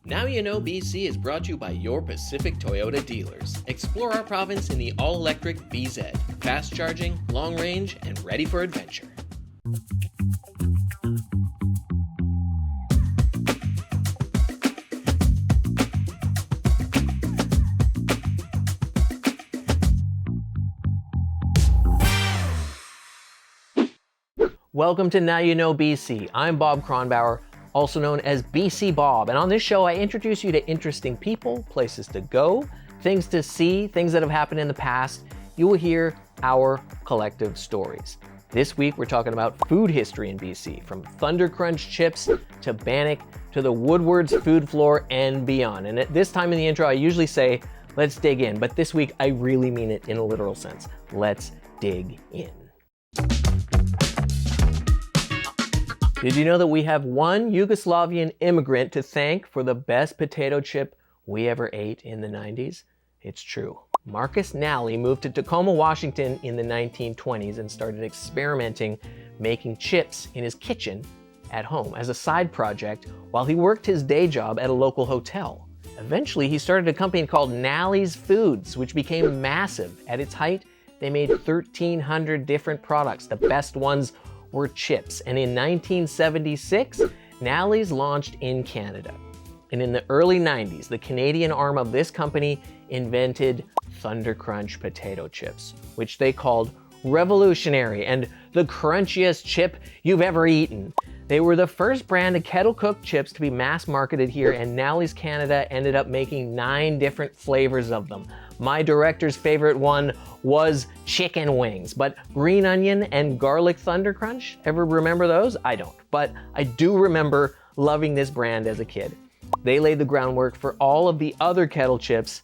Now You Know BC is brought to you by your Pacific Toyota dealers. Explore our province in the all-electric BZ. Fast charging, long range, and ready for adventure. Welcome to Now You Know BC. I'm Bob Kronbauer, also known as BC Bob, and on this show I introduce you to interesting people, places to go, things to see, things that have happened in the past. You will hear our collective stories. This week we're talking about food history in BC, from Thunder Crunch chips to Bannock to the Woodward's food floor and beyond. And at this time in the intro I usually say, let's dig in, but this week I really mean it in a literal sense. Let's dig in. Did you know that we have one Yugoslavian immigrant to thank for the best potato chip we ever ate in the 90s? It's true. Marcus Nally moved to Tacoma, Washington in the 1920s and started experimenting making chips in his kitchen at home as a side project while he worked his day job at a local hotel. Eventually, he started a company called Nally's Foods, which became massive. At its height, they made 1,300 different products. The best ones were chips. And in 1976, Nally's launched in Canada. And in the early 90s, the Canadian arm of this company invented Thunder Crunch potato chips, which they called revolutionary and the crunchiest chip you've ever eaten. They were the first brand of kettle-cooked chips to be mass marketed here, and Nally's Canada ended up making 9 different flavors of them. My director's favorite one was chicken wings, but green onion and garlic Thunder Crunch, ever remember those? I don't, but I do remember loving this brand as a kid. They laid the groundwork for all of the other kettle chips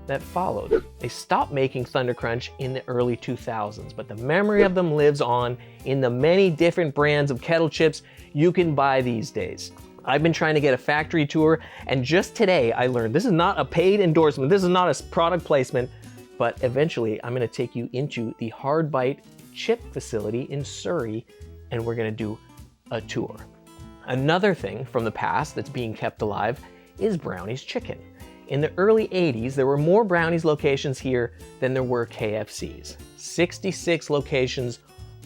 that followed. They stopped making Thunder Crunch in the early 2000s, but the memory of them lives on in the many different brands of kettle chips you can buy these days. I've been trying to get a factory tour, and just today I learned, this is not a paid endorsement, this is not a product placement, but eventually I'm gonna take you into the Hard Bite chip facility in Surrey, and we're gonna do a tour. Another thing from the past that's being kept alive is Brownies chicken. In the early 80s, there were more Brownies locations here than there were KFCs. 66 locations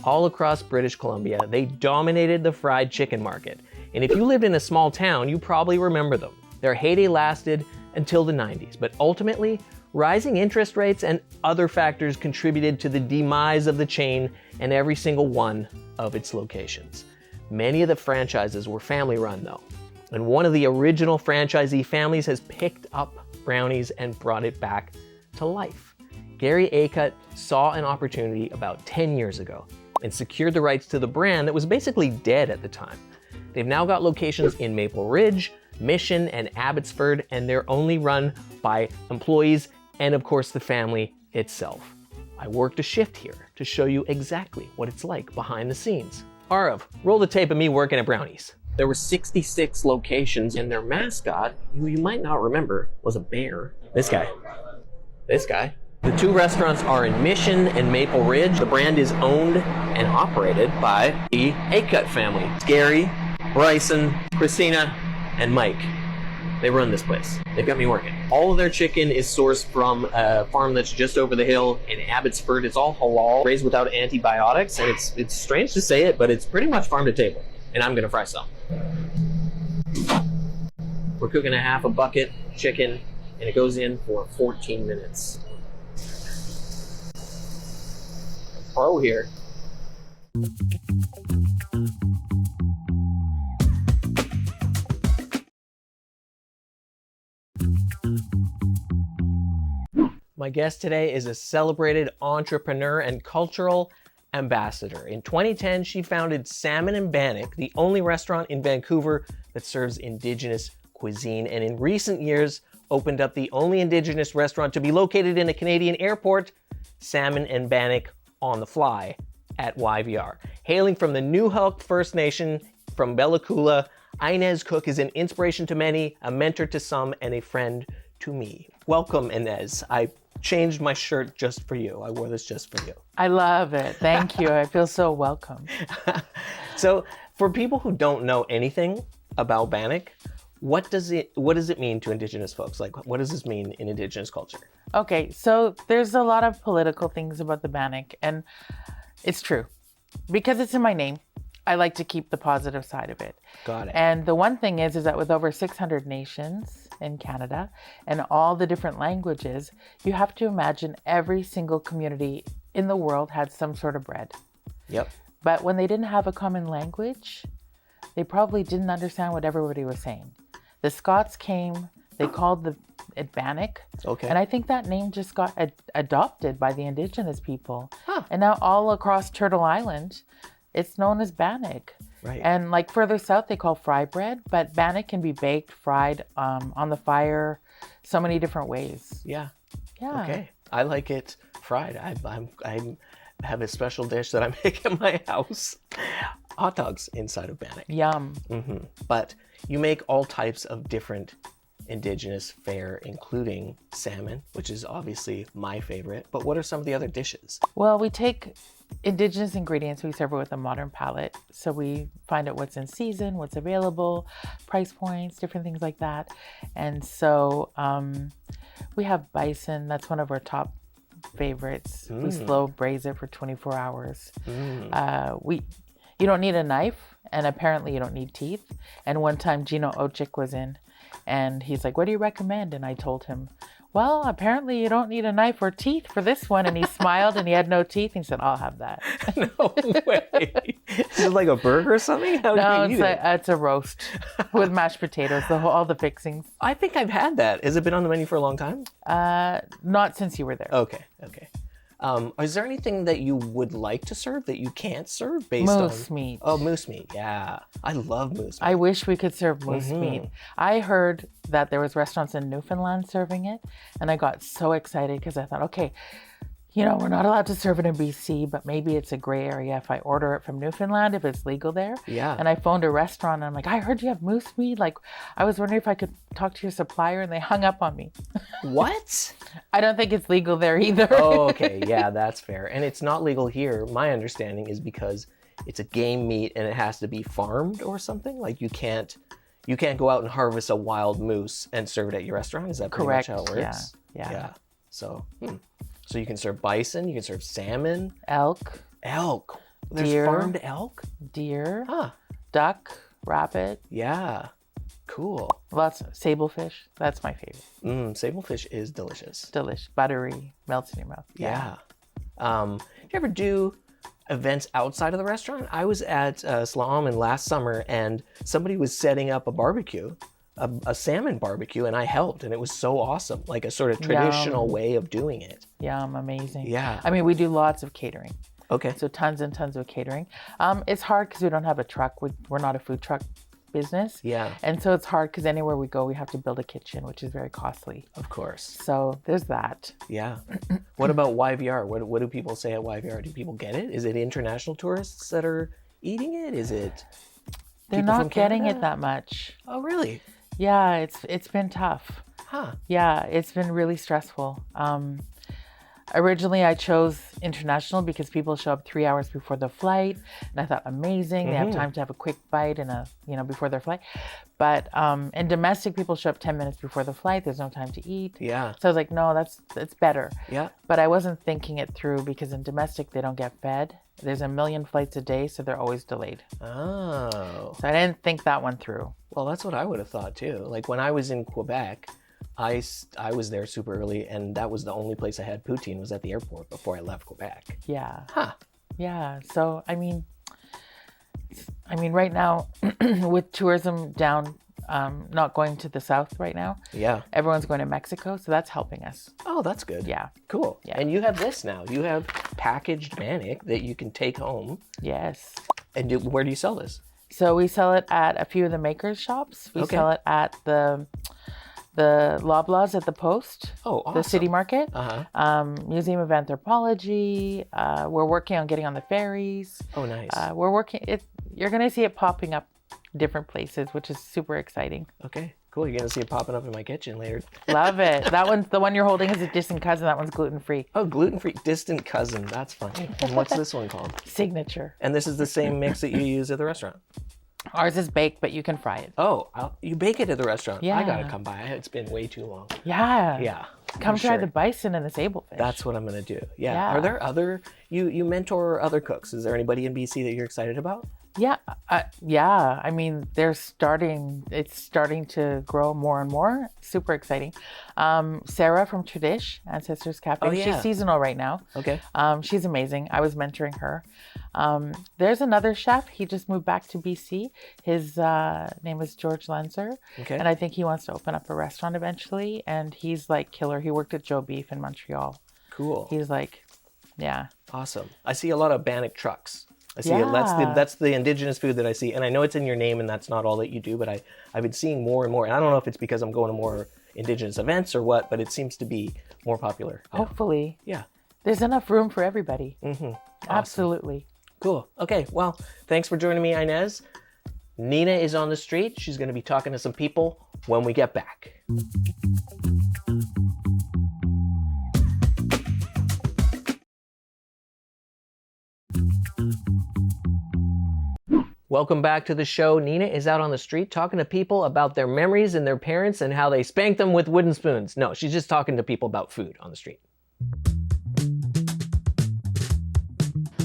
all across British Columbia. They dominated the fried chicken market. And if you lived in a small town, you probably remember them. Their heyday lasted until the 90s, but ultimately, rising interest rates and other factors contributed to the demise of the chain and every single one of its locations. Many of the franchises were family-run though, and one of the original franchisee families has picked up Brownies and brought it back to life. Gary Acut saw an opportunity about 10 years ago and secured the rights to the brand that was basically dead at the time. They've now got locations in Maple Ridge, Mission, and Abbotsford, and they're only run by employees and of course the family itself. I worked a shift here to show you exactly what it's like behind the scenes. Arav, roll the tape of me working at Brownies. There were 66 locations, and their mascot, who you might not remember, was a bear. This guy. The 2 restaurants are in Mission and Maple Ridge. The brand is owned and operated by the Acut family. Gary, Bryson, Christina, and Mike. They run this place. They've got me working. All of their chicken is sourced from a farm that's just over the hill in Abbotsford. It's all halal, raised without antibiotics, and it's strange to say it, but it's pretty much farm to table. And I'm gonna fry some. We're cooking a half a bucket chicken, and it goes in for 14 minutes. Pro here. My guest today is a celebrated entrepreneur and cultural ambassador. In 2010, she founded Salmon in Bannock, the only restaurant in Vancouver that serves Indigenous cuisine, and in recent years opened up the only Indigenous restaurant to be located in a Canadian airport, Salmon in Bannock on the Fly at YVR. Hailing from the Newhook First Nation from Bella Coola, Inez Cook is an inspiration to many, a mentor to some, and a friend to me. Welcome, Inez. I changed my shirt just for you. I wore this just for you. I love it. Thank you. I feel so welcome. So for people who don't know anything about Bannock, what does it mean to Indigenous folks? Like, what does this mean in Indigenous culture? Okay, so there's a lot of political things about the Bannock, and it's true. Because it's in my name, I like to keep the positive side of it. Got it. And the one thing is that with over 600 nations in Canada and all the different languages, you have to imagine every single community in the world had some sort of bread. Yep. But when they didn't have a common language, they probably didn't understand what everybody was saying. The Scots came, they called it Bannock. Okay. And I think that name just got adopted by the Indigenous people. Huh. And now all across Turtle Island, it's known as Bannock. Right. And like further south, they call fry bread, but Bannock can be baked, fried, on the fire, so many different ways. Yeah. Yeah. Okay. I like it fried. I have a special dish that I make at my house. Hot dogs inside of Bannock. Yum. But you make all types of different Indigenous fare, including salmon, which is obviously my favorite. But what are some of the other dishes? Well, we take Indigenous ingredients, we serve it with a modern palate. So we find out what's in season, what's available, price points, different things like that. And so we have bison. That's one of our top favorites. We slow braise it for 24 hours. You don't need a knife, and apparently you don't need teeth. And one time Gino Ochik was in, and he's like, "What do you recommend?" And I told him, "Well, apparently you don't need a knife or teeth for this one." And he smiled, and he had no teeth. And he said, "I'll have that." No way. Is it like a burger or something? How No, do you eat it? it's a roast with mashed potatoes, all the fixings. I think I've had that. Has it been on the menu for a long time? Not since you were there. Okay. Is there anything that you would like to serve that you can't serve based on? Moose meat. Oh, moose meat. Yeah. I love moose meat. I wish we could serve moose meat. I heard that there was restaurants in Newfoundland serving it, and I got so excited because I thought, okay, we're not allowed to serve it in BC, but maybe it's a gray area if I order it from Newfoundland, if it's legal there. Yeah. And I phoned a restaurant, and I'm like, I heard you have moose meat. Like, I was wondering if I could talk to your supplier, and they hung up on me. What? I don't think it's legal there either. Oh, okay. Yeah, that's fair. And it's not legal here. My understanding is because it's a game meat and it has to be farmed or something. Like you can't go out and harvest a wild moose and serve it at your restaurant. Is that pretty Correct. much how it works? Yeah. So you can serve bison, you can serve salmon, Elk, There's deer, farmed elk? deer, Huh. duck, rabbit, Yeah. Cool. lots of sablefish. That's my favorite. Sablefish is delicious. Delish, buttery, melts in your mouth. Yeah. You ever do events outside of the restaurant? I was at Salmon last summer and somebody was setting up a barbecue, a salmon barbecue, and I helped, and it was so awesome. Like a sort of traditional way of doing it. Yum, amazing. Yeah. I mean, we do lots of catering. Okay. So tons and tons of catering. It's hard because we don't have a truck. We're not a food truck business. Yeah. And so it's hard because anywhere we go, we have to build a kitchen, which is very costly. Of course. So there's that. Yeah. What about YVR? What do people say at YVR? Do people get it? Is it international tourists that are eating it? Is it They're people from not getting Canada? it that much. Oh, really? Yeah, it's been tough. Huh. Yeah, it's been really stressful. Originally, I chose international because people show up 3 hours before the flight, and I thought, amazing, they have time to have a quick bite and before their flight. But and domestic people show up 10 minutes before the flight. There's no time to eat. Yeah. So I was like, no, that's better. Yeah. But I wasn't thinking it through because in domestic they don't get fed. There's 1 million flights a day, so they're always delayed. Oh. So I didn't think that one through. Well, that's what I would have thought too. Like when I was in Quebec, I was there super early, and that was the only place I had poutine was at the airport before I left Quebec. Yeah. Huh. Yeah. So I mean, right now with tourism down, not going to the south right now. Yeah. Everyone's going to Mexico, so that's helping us. Oh, that's good. Yeah. Cool. Yeah. And you have this now. You have packaged Bannock that you can take home. Yes. And where do you sell this? So we sell it at a few of the makers shops. We sell it at the Loblaws at the Post. Oh, awesome. The city market. Museum of Anthropology. We're working on getting on the ferries. Oh, nice. You're going to see it popping up different places, which is super exciting. Okay, cool. You're going to see it popping up in my kitchen later. Love it. The one you're holding is a distant cousin. That one's gluten-free. Oh, gluten-free distant cousin. That's funny. And what's this one called? Signature. And this is the same mix that you use at the restaurant? Ours is baked, but you can fry it. Oh, you bake it at the restaurant. Yeah. I gotta come by. It's been way too long. Yeah. Yeah. Come for try sure. the bison and the sablefish. That's what I'm gonna do. Yeah. Yeah. Are there other you mentor other cooks? Is there anybody in BC that you're excited about? Yeah, yeah. I mean, it's starting to grow more and more. Super exciting. Sarah from Tradish, Ancestors Cafe. Oh, yeah. She's seasonal right now. Okay. She's amazing. I was mentoring her. There's another chef. He just moved back to BC. His name is George Lenzer. Okay. And I think he wants to open up a restaurant eventually. And he's like killer. He worked at Joe Beef in Montreal. Cool. He's like, yeah. Awesome. I see a lot of Bannock trucks. I see Yeah. that's the indigenous food that I see, and I know it's in your name, and that's not all that you do. But I've been seeing more and more, and I don't know if it's because I'm going to more indigenous events or what, but it seems to be more popular. now. Hopefully. Yeah. There's enough room for everybody. Mm-hmm. Absolutely. Cool. Okay. Well, thanks for joining me, Inez. Nina is on the street. She's going to be talking to some people when we get back. Welcome back to the show. Nina is out on the street talking to people about their memories and their parents and how they spanked them with wooden spoons. No, she's just talking to people about food on the street.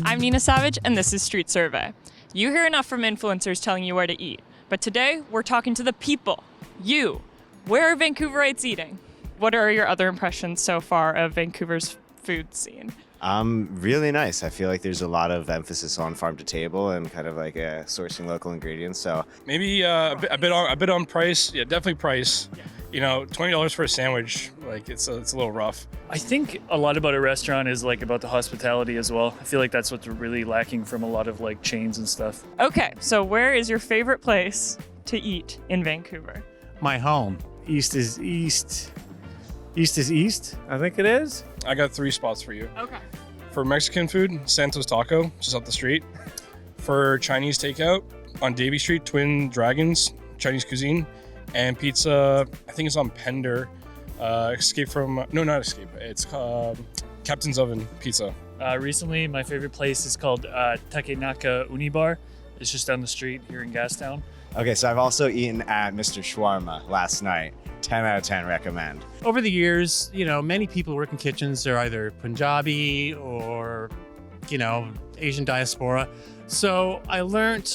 I'm Nina Savage, and this is Street Survey. You hear enough from influencers telling you where to eat, but today we're talking to the people. You. Where are Vancouverites eating? What are your other impressions so far of Vancouver's food scene? Really nice. I feel like there's a lot of emphasis on farm to table and kind of like sourcing local ingredients. So maybe a bit on price. Yeah, definitely price. You know, $20 for a sandwich, like it's a little rough. I think a lot about a restaurant is like about the hospitality as well. I feel like that's what's really lacking from a lot of like chains and stuff. Okay, so where is your favorite place to eat in Vancouver? My home. East is east. East is east, I think it is. I got 3 spots for you. Okay. For Mexican food, Santos Taco, just up the street. For Chinese takeout, on Davie Street, Twin Dragons, Chinese cuisine. And pizza, I think it's on Pender. Not Escape. It's Captain's Oven Pizza. Recently, my favorite place is called Takenaka Unibar. It's just down the street here in Gastown. okay, so I've also eaten at Mr. Shawarma last night. 10 out of 10 recommend. Over the years, many people work in kitchens. They're either Punjabi or, Asian diaspora. So I learned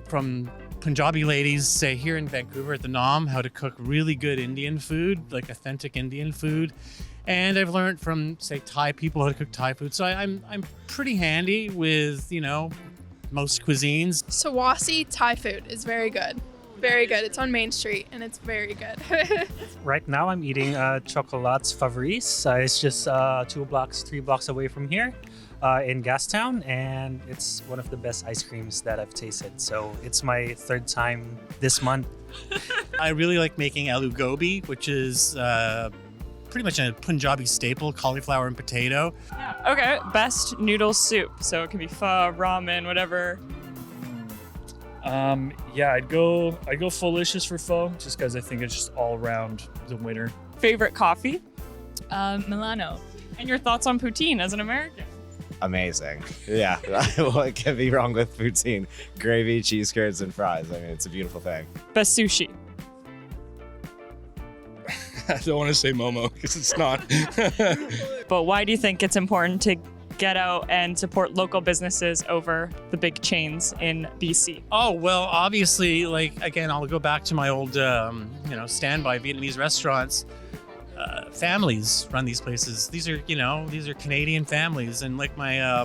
from Punjabi ladies, say here in Vancouver at the Nom, how to cook really good Indian food, like authentic Indian food. And I've learned from, say, Thai people how to cook Thai food. So I'm pretty handy with, most cuisines. Sawasi Thai food is very good. Very good. It's on Main Street and it's very good. Right now I'm eating Chocolats Favoris. It's just 3 blocks away from here in Gastown, and it's one of the best ice creams that I've tasted. So it's my 3rd time this month. I really like making aloo gobi, which is pretty much a Punjabi staple, cauliflower and potato. Okay, best noodle soup. So it can be pho, ramen, whatever. Yeah, I'd go Fulicious for pho, just because I think it's just all around the winner. Favorite coffee? Milano. And your thoughts on poutine as an American? Amazing. Yeah, what can be wrong with poutine? Gravy, cheese curds, and fries. I mean, it's a beautiful thing. Best sushi? I don't want to say Momo because it's not. But why do you think it's important to get out and support local businesses over the big chains in BC? Oh, well, obviously, again, I'll go back to my old, standby Vietnamese restaurants. Families run these places. These are Canadian families. And like my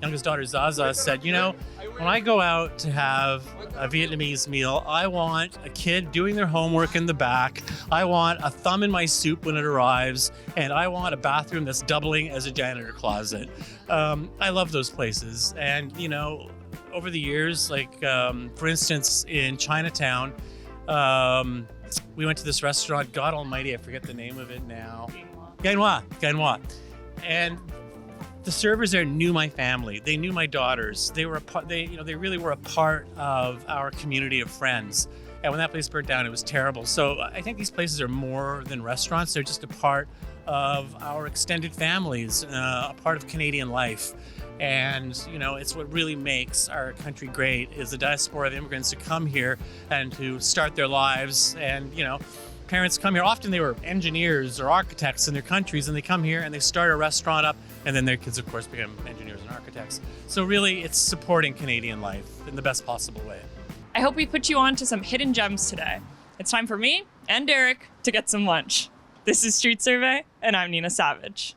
youngest daughter, Zaza, said, when I go out to have a Vietnamese meal, I want a kid doing their homework in the back. I want a thumb in my soup when it arrives. And I want a bathroom that's doubling as a janitor closet. I love those places. And, over the years, for instance, in Chinatown, we went to this restaurant, God almighty, I forget the name of it now. Gainois. And the servers there knew my family. They knew my daughters. They were they really were a part of our community of friends. And when that place burnt down, it was terrible. So I think these places are more than restaurants. They're just a part of our extended families, a part of Canadian life. And, it's what really makes our country great is the diaspora of immigrants to come here and to start their lives. And, parents come here. Often they were engineers or architects in their countries, and they come here and they start a restaurant up, and then their kids, of course, become engineers and architects. So really, it's supporting Canadian life in the best possible way. I hope we put you on to some hidden gems today. It's time for me and Derek to get some lunch. This is Street Survey, and I'm Nina Savage.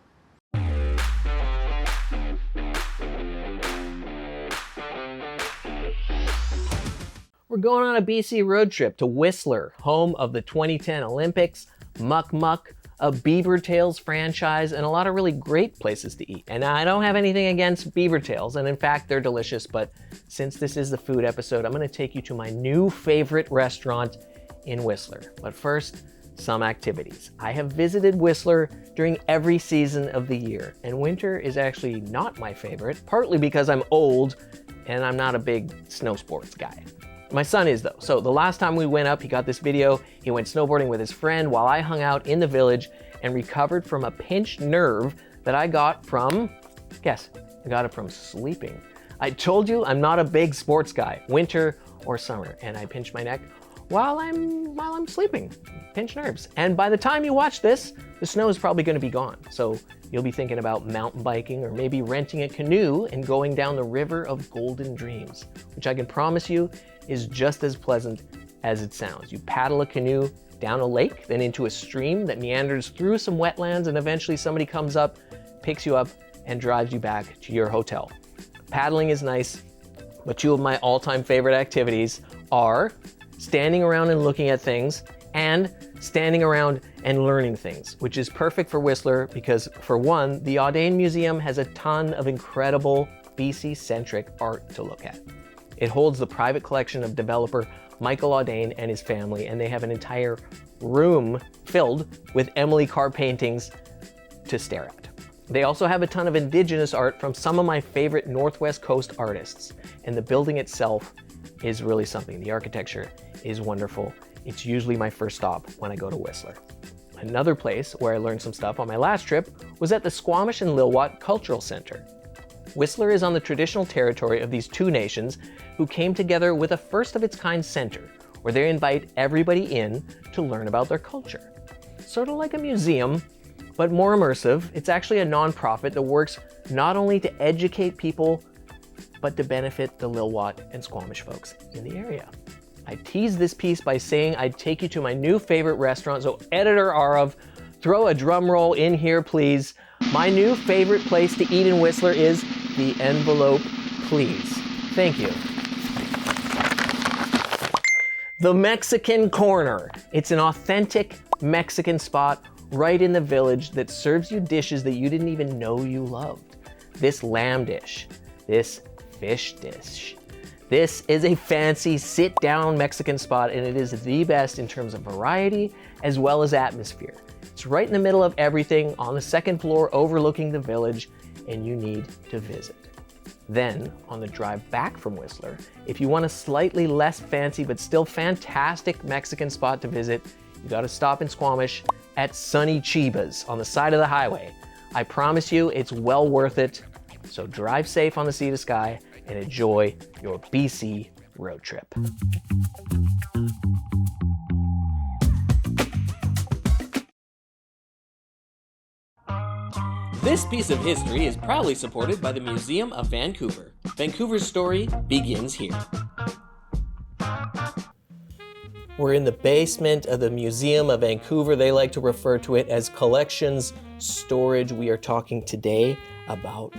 We're going on a BC road trip to Whistler, home of the 2010 Olympics, Muck Muck, a Beaver Tails franchise, and a lot of really great places to eat. And I don't have anything against Beaver Tails, and in fact, they're delicious, but since this is the food episode, I'm gonna take you to my new favorite restaurant in Whistler. But first, some activities. I have visited Whistler during every season of the year, and winter is actually not my favorite, partly because I'm old and I'm not a big snow sports guy. My son is though. So the last time we went up, he got this video. He went snowboarding with his friend while I hung out in the village and recovered from a pinched nerve that I got from, guess, I got it from sleeping. I told you I'm not a big sports guy, winter or summer, and I pinched my neck while I'm sleeping, pinched nerves. And by the time you watch this, the snow is probably gonna be gone. So you'll be thinking about mountain biking or maybe renting a canoe and going down the River of Golden Dreams, which I can promise you is just as pleasant as it sounds. You paddle a canoe down a lake, then into a stream that meanders through some wetlands, and eventually somebody comes up, picks you up, and drives you back to your hotel. Paddling is nice, but two of my all-time favorite activities are standing around and looking at things, and standing around and learning things, which is perfect for Whistler because, for one, the Audain Museum has a ton of incredible BC-centric art to look at. It holds the private collection of developer Michael Audain and his family, and they have an entire room filled with Emily Carr paintings to stare at. They also have a ton of Indigenous art from some of my favorite Northwest Coast artists, and the building itself is really something. The architecture is wonderful. It's usually my first stop when I go to Whistler. Another place where I learned some stuff on my last trip was at the Squamish and Lil'wat Cultural Center. Whistler is on the traditional territory of these two nations who came together with a first-of-its-kind center where they invite everybody in to learn about their culture. Sort of like a museum, but more immersive. It's actually a nonprofit that works not only to educate people, but to benefit the Lil'wat and Squamish folks in the area. I teased this piece by saying I'd take you to my new favorite restaurant, so editor Arav, throw a drum roll in here, please. My new favorite place to eat in Whistler is the Envelope, please. Thank you. The Mexican Corner. It's an authentic Mexican spot right in the village that serves you dishes that you didn't even know you loved. This lamb dish, this fish dish. This is a fancy sit-down Mexican spot, and it is the best in terms of variety as well as atmosphere. It's right in the middle of everything on the second floor overlooking the village, and you need to visit. Then, on the drive back from Whistler, if you want a slightly less fancy but still fantastic Mexican spot to visit, you gotta stop in Squamish at Sunny Chiba's on the side of the highway. I promise you it's well worth it, so drive safe on the Sea to Sky and enjoy your BC road trip. This piece of history is proudly supported by the Museum of Vancouver. Vancouver's story begins here. We're in the basement of the Museum of Vancouver. They like to refer to it as collections storage. We are talking today about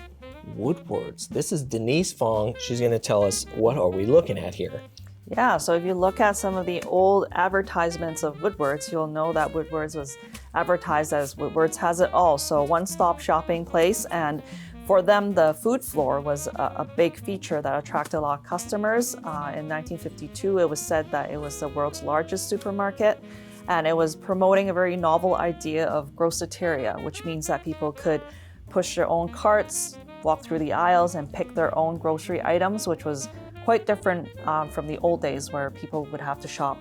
Woodwards. This is Denise Fong. She's going to tell us what are we looking at here. Yeah, so if you look at some of the old advertisements of Woodwards, you'll know that Woodwards was advertised as Woodwards has it all. So one-stop shopping place, and for them, the food floor was a big feature that attracted a lot of customers. In 1952, it was said that it was the world's largest supermarket, and it was promoting a very novel idea of groceteria, which means that people could push their own carts, walk through the aisles, and pick their own grocery items, which was quite different from the old days where people would have to shop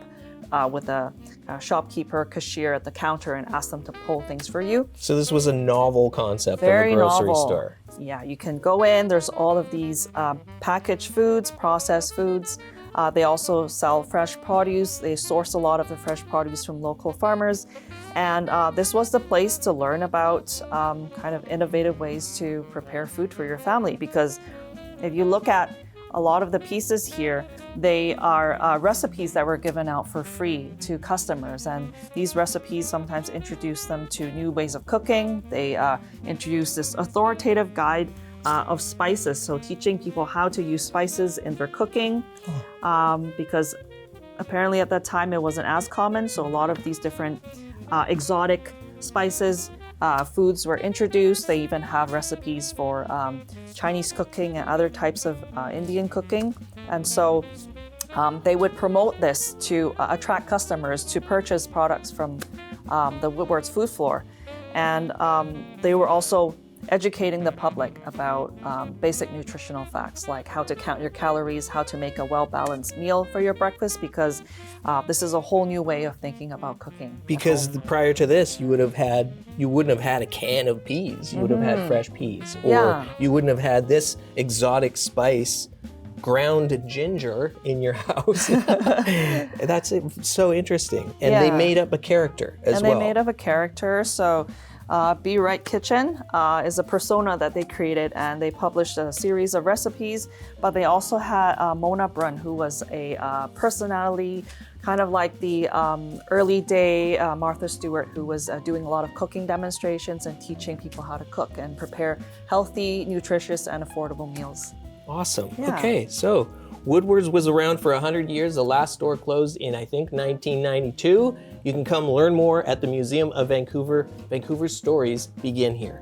with a shopkeeper, cashier at the counter and ask them to pull things for you. So this was a novel concept Very from a grocery novel. store. Yeah, you can go in, there's all of these packaged foods, processed foods. They also sell fresh produce. They source a lot of the fresh produce from local farmers. And this was the place to learn about kind of innovative ways to prepare food for your family. Because if you look at a lot of the pieces here, they are recipes that were given out for free to customers. And these recipes sometimes introduce them to new ways of cooking. They introduce this authoritative guide of spices, so teaching people how to use spices in their cooking, because apparently at that time it wasn't as common, so a lot of these different exotic spices, foods were introduced. They even have recipes for Chinese cooking and other types of Indian cooking, and so they would promote this to attract customers to purchase products from the Woodward's food floor. And they were also educating the public about basic nutritional facts, like how to count your calories, how to make a well-balanced meal for your breakfast, because this is a whole new way of thinking about cooking. Because prior to this, you wouldn't have had a can of peas. You would have had fresh peas, or you wouldn't have had this exotic spice, ground ginger, in your house. That's so interesting. And they made up a character as well. And they made up a character. So Be Right Kitchen is a persona that they created, and they published a series of recipes. But they also had Mona Brun, who was a personality, kind of like the early day Martha Stewart, who was doing a lot of cooking demonstrations and teaching people how to cook and prepare healthy, nutritious, and affordable meals. Awesome. Yeah. Okay, so Woodward's was around for 100 years. The last store closed in, I think, 1992. You can come learn more at the Museum of Vancouver. Vancouver's stories begin here.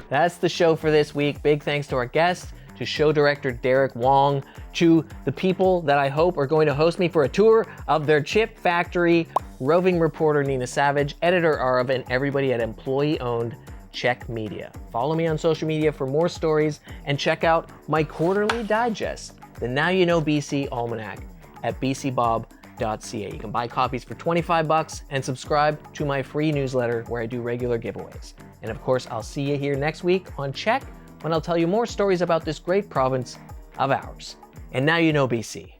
That's the show for this week. Big thanks to our guests, to show director Derek Wong, to the people that I hope are going to host me for a tour of their chip factory, roving reporter Nina Savage, editor Arav, and everybody at employee-owned CHEK Media. Follow me on social media for more stories, and check out my quarterly digest, the Now You Know BC Almanac, at bcbob.ca. You can buy copies for $25 and subscribe to my free newsletter where I do regular giveaways. And of course, I'll see you here next week on CHEK, when I'll tell you more stories about this great province of ours. And Now You Know BC.